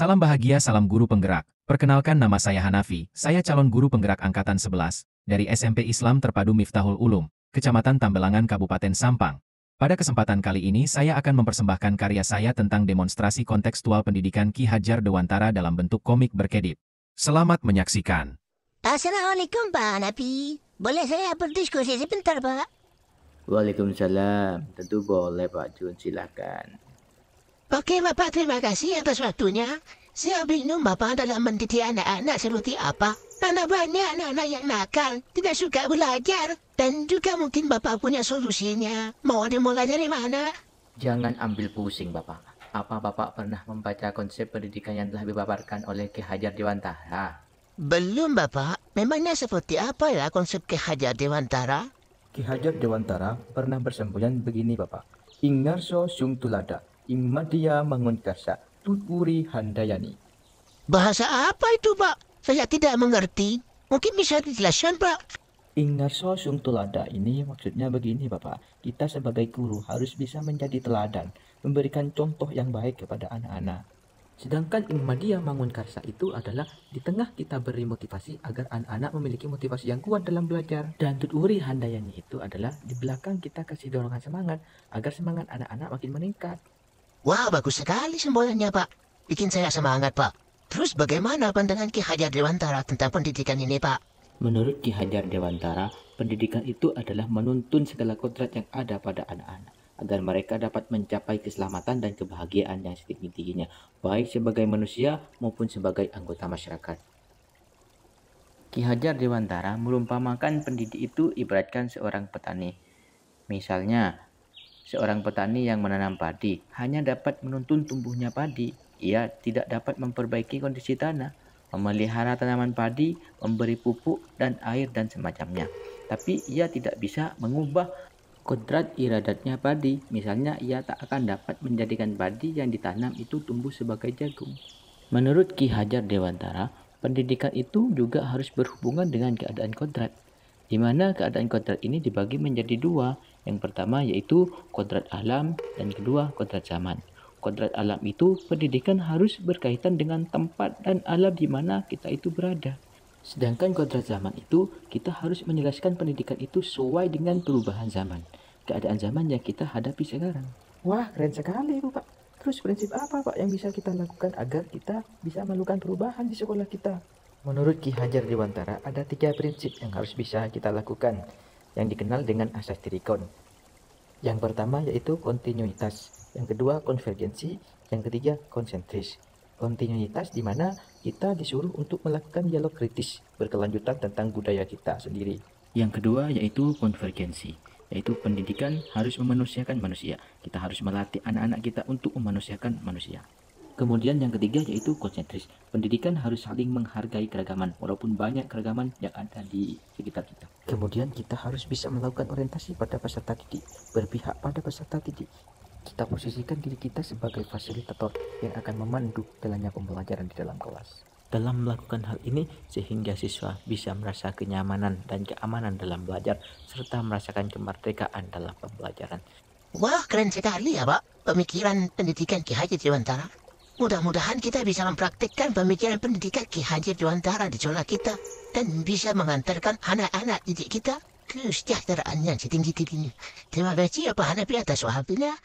Salam bahagia, salam guru penggerak. Perkenalkan, nama saya Hanafi, saya calon guru penggerak Angkatan 11, dari SMP Islam Terpadu Miftahul Ulum, Kecamatan Tambelangan, Kabupaten Sampang. Pada kesempatan kali ini saya akan mempersembahkan karya saya tentang demonstrasi kontekstual pendidikan Ki Hajar Dewantara dalam bentuk komik berkedip. Selamat menyaksikan. Assalamualaikum Pak Hanafi. Boleh saya berdiskusi sebentar Pak? Waalaikumsalam. Tentu boleh Pak Jun, silakan. Oke Bapak, terima kasih atas waktunya. Saya bingung Bapak dalam mendidik anak-anak seperti apa. Karena banyak anak-anak yang nakal, tidak suka belajar. Dan juga mungkin Bapak punya solusinya. Mau dimulai dari mana? Jangan ambil pusing Bapak. Apa Bapak pernah membaca konsep pendidikan yang telah dipaparkan oleh Ki Hajar Dewantara? Belum Bapak. Memangnya seperti apa ya konsep Ki Hajar Dewantara? Ki Hajar Dewantara pernah bersemboyan begini Bapak. Ingarso sung tulada, immadia mangun karsa, tuturi handayani. Bahasa apa itu Pak? Saya tidak mengerti. Mungkin bisa dijelaskan Pak? Ingarso sung tulada ini maksudnya begini Bapak. Kita sebagai guru harus bisa menjadi teladan, memberikan contoh yang baik kepada anak-anak. Sedangkan Immadia Mangun Karsa itu adalah di tengah kita beri motivasi agar anak-anak memiliki motivasi yang kuat dalam belajar. Dan Tuturi Handayani itu adalah di belakang kita kasih dorongan semangat agar semangat anak-anak makin meningkat. Wah, bagus sekali semboyannya Pak. Bikin saya semangat Pak. Terus bagaimana pandangan Ki Hajar Dewantara tentang pendidikan ini Pak? Menurut Ki Hajar Dewantara, pendidikan itu adalah menuntun segala kodrat yang ada pada anak-anak, agar mereka dapat mencapai keselamatan dan kebahagiaan yang setinggi-tingginya, baik sebagai manusia maupun sebagai anggota masyarakat. Ki Hajar Dewantara merumpamakan pendidik itu ibaratkan seorang petani. Misalnya, seorang petani yang menanam padi hanya dapat menuntun tumbuhnya padi. Ia tidak dapat memperbaiki kondisi tanah, memelihara tanaman padi, memberi pupuk dan air dan semacamnya. Tapi ia tidak bisa mengubah kodrat iradatnya padi. Misalnya, ia tak akan dapat menjadikan padi yang ditanam itu tumbuh sebagai jagung. Menurut Ki Hajar Dewantara, pendidikan itu juga harus berhubungan dengan keadaan kodrat, di mana keadaan kodrat ini dibagi menjadi dua. Yang pertama yaitu kodrat alam dan kedua kodrat zaman. Kodrat alam itu pendidikan harus berkaitan dengan tempat dan alam di mana kita itu berada. Sedangkan kodrat zaman itu kita harus menjelaskan pendidikan itu sesuai dengan perubahan zaman, keadaan zaman yang kita hadapi sekarang. Wah, keren sekali itu Pak. Terus prinsip apa Pak yang bisa kita lakukan agar kita bisa melakukan perubahan di sekolah kita? Menurut Ki Hajar Dewantara ada 3 prinsip yang harus bisa kita lakukan, yang dikenal dengan asas Tirikon. Yang pertama yaitu kontinuitas, yang kedua konvergensi, yang ketiga konsentris. Kontinuitas di mana kita disuruh untuk melakukan dialog kritis berkelanjutan tentang budaya kita sendiri. Yang kedua yaitu konvergensi, yaitu pendidikan harus memanusiakan manusia. Kita harus melatih anak-anak kita untuk memanusiakan manusia. Kemudian yang ketiga yaitu konsentris. Pendidikan harus saling menghargai keragaman, walaupun banyak keragaman yang ada di sekitar kita. Kemudian kita harus bisa melakukan orientasi pada peserta didik, berpihak pada peserta didik. Kita posisikan diri kita sebagai fasilitator yang akan memandu jalannya pembelajaran di dalam kelas. Dalam melakukan hal ini, sehingga siswa bisa merasa kenyamanan dan keamanan dalam belajar, serta merasakan kemerdekaan dalam pembelajaran. Wah, keren sekali ya Pak. Pemikiran pendidikan Ki Hajar Dewantara. Mudah-mudahan kita bisa mempraktikkan pemikiran pendidikan Ki Hajar Dewantara di sekolah kita dan bisa mengantarkan anak-anak didik kita ke kesejahteraan yang setinggi-tingginya. Terima kasih ya Pak Hanafi atas waktunya.